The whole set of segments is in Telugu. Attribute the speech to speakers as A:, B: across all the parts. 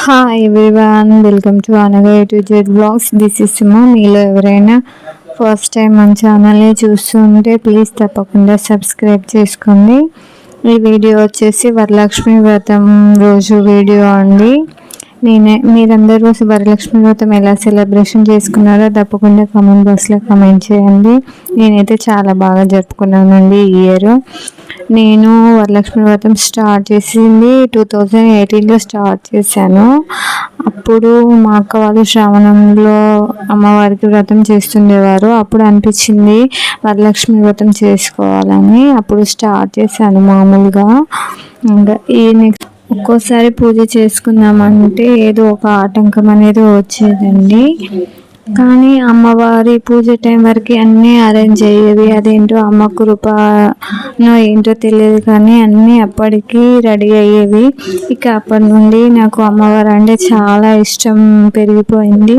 A: హాయ్ ఎవ్రీవన్, వెల్కమ్ టు అనగా to Z blogs. This is Suma. మీలో ఎవరైనా ఫస్ట్ టైం మన ఛానల్ని చూస్తుంటే ప్లీజ్ తప్పకుండా సబ్స్క్రైబ్ చేసుకోండి. ఈ వీడియో వచ్చేసి వరలక్ష్మి వ్రతం రోజు వీడియో అండి. మీరందరూ వరలక్ష్మి వ్రతం ఎలా సెలబ్రేషన్ చేసుకున్నారో తప్పకుండా కామెంట్ బాక్స్లో కామెంట్ చేయండి. నేనైతే చాలా బాగా జరుపుకున్నానండి ఈ ఇయర్. నేను వరలక్ష్మి వ్రతం స్టార్ట్ చేసింది 2018లో స్టార్ట్ చేశాను. అప్పుడు మా అక్క వాళ్ళు శ్రావణంలో అమ్మవారికి వ్రతం చేస్తుండేవారు. అప్పుడు అనిపించింది వరలక్ష్మి వ్రతం చేసుకోవాలని. అప్పుడు స్టార్ట్ చేశాను మామూలుగా. ఇంకా ఈ నెక్స్ట్ ఒక్కోసారి పూజ చేసుకుందామంటే ఏదో ఒక ఆటంకం అనేది వచ్చేదండి. కానీ అమ్మవారి పూజ టైం వరకు అన్నీ అరేంజ్ అయ్యేవి. అదేంటో అమ్మ కృపనో ఏంటో తెలియదు, కానీ అన్నీ అప్పటికి రెడీ అయ్యేవి. ఇక అప్పటి నుండి నాకు అమ్మవారు అంటే చాలా ఇష్టం పెరిగిపోయింది.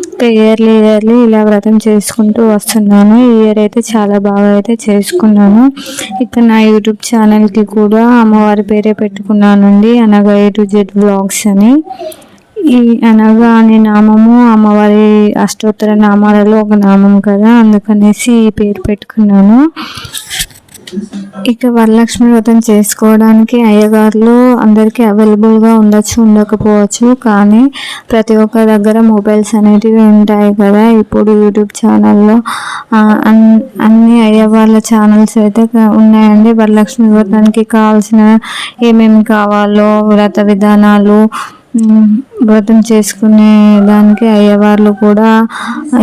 A: ఇక ఇయర్లీ ఇలా వ్రతం చేసుకుంటూ వస్తున్నాను. ఈ ఇయర్ అయితే చాలా బాగా అయితే చేసుకున్నాను. ఇక నా యూట్యూబ్ ఛానల్కి కూడా అమ్మవారి పేరే పెట్టుకున్నానండి, అనగా A to Z బ్లాగ్స్ అని. ఈ అనగా అనే నామము అమ్మవారి అష్టోత్తర నామాలలో ఒక నామం కదా, అందుకనేసి ఈ పేరు పెట్టుకున్నాను. ఇక వరలక్ష్మి వ్రతం చేసుకోవడానికి అయ్యగారులు అందరికీ అవైలబుల్గా ఉండొచ్చు, ఉండకపోవచ్చు. కానీ ప్రతి ఒక్క దగ్గర మొబైల్స్ అనేటివి ఉంటాయి కదా. ఇప్పుడు యూట్యూబ్ ఛానల్లో అన్ని అయ్యవార్ల ఛానల్స్ అయితే ఉన్నాయండి. వరలక్ష్మి వ్రతానికి కావాల్సిన ఏమేమి కావాలో వ్రత విధానాలు, వ్రతం చేసుకునే దానికి అయ్యవార్లు కూడా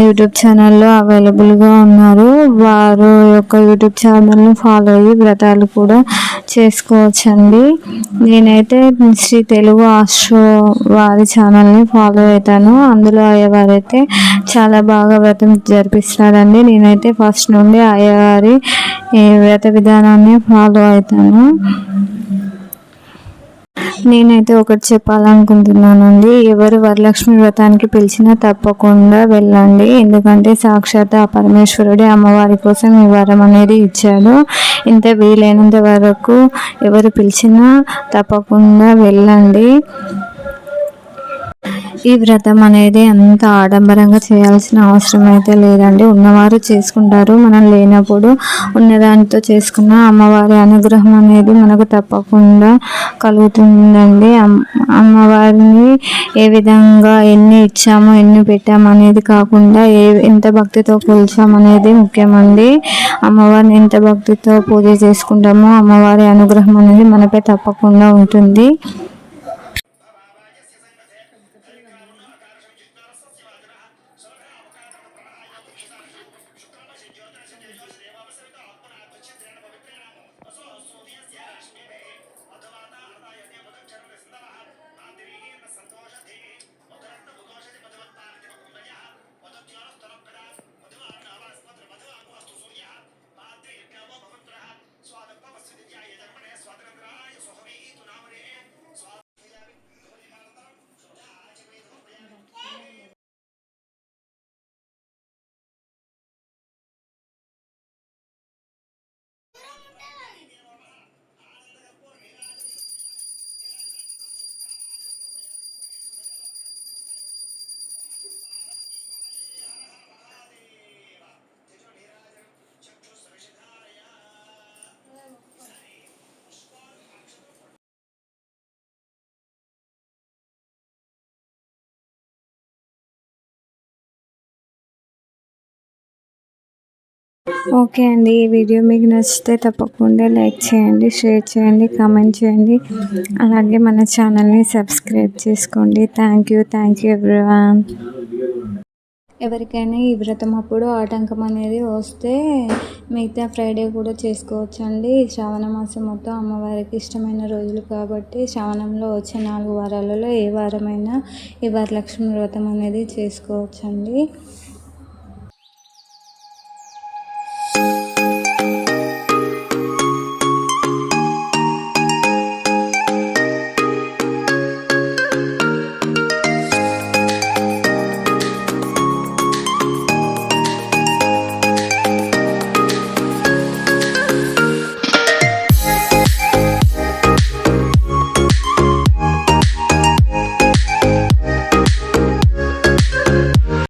A: యూట్యూబ్ ఛానల్లో అవైలబుల్గా ఉన్నారు. వారు యొక్క యూట్యూబ్ ఛానల్ని ఫాలో అయ్యి వ్రతాలు కూడా చేసుకోవచ్చండి. నేనైతే శ్రీ తెలుగు ఆస్ట్రో వారి ఛానల్ని ఫాలో అవుతాను. అందులో అయ్యవారైతే చాలా బాగా వ్రతం జరిపిస్తారండి. నేనైతే ఫస్ట్ నుండి అయ్యవారి వ్రత విధానాన్ని ఫాలో అవుతాను. నేనైతే ఒకటి చెప్పాలనుకుంటున్నానండి. ఎవరు వరలక్ష్మి వ్రతానికి పిలిచినా తప్పకుండా వెళ్ళండి. ఎందుకంటే సాక్షాత్ ఆ పరమేశ్వరుడే అమ్మవారి కోసం ఈ వరం అనేది ఇచ్చాడు. ఇంత వీలైనంత వరకు ఎవరు పిలిచినా తప్పకుండా వెళ్ళండి. ఈ వ్రతం అనేది అంత ఆడంబరంగా చేయాల్సిన అవసరం అయితే లేదండి. ఉన్నవారు చేసుకుంటారు. మనం లేనప్పుడు ఉన్నదానితో చేసుకున్న అమ్మవారి అనుగ్రహం అనేది మనకు తప్పకుండా కలుగుతుందండి. అమ్మవారిని ఏ విధంగా ఎన్ని ఇచ్చామో ఎన్ని పెట్టాము అనేది కాకుండా ఎంత భక్తితో కొలిచాము అనేది ముఖ్యమండి. అమ్మవారిని ఎంత భక్తితో పూజ చేసుకుంటామో అమ్మవారి అనుగ్రహం అనేది మనపై తప్పకుండా ఉంటుంది. ఓకే అండి, ఈ వీడియో మీకు నచ్చితే తప్పకుండా లైక్ చేయండి, షేర్ చేయండి, కామెంట్ చేయండి. అలాగే మన ఛానల్ని సబ్స్క్రైబ్ చేసుకోండి. Thank you everyone. ఎవరికైనా ఈ వ్రతం అప్పుడు ఆటంకం అనేది వస్తే మిగతా ఫ్రైడే కూడా చేసుకోవచ్చు అండి. శ్రావణ మాసం మొత్తం అమ్మవారికి ఇష్టమైన రోజులు కాబట్టి శ్రావణంలో వచ్చే 4 వారాలలో ఏ వారమైనా ఈ వరలక్ష్మి వ్రతం అనేది చేసుకోవచ్చండి.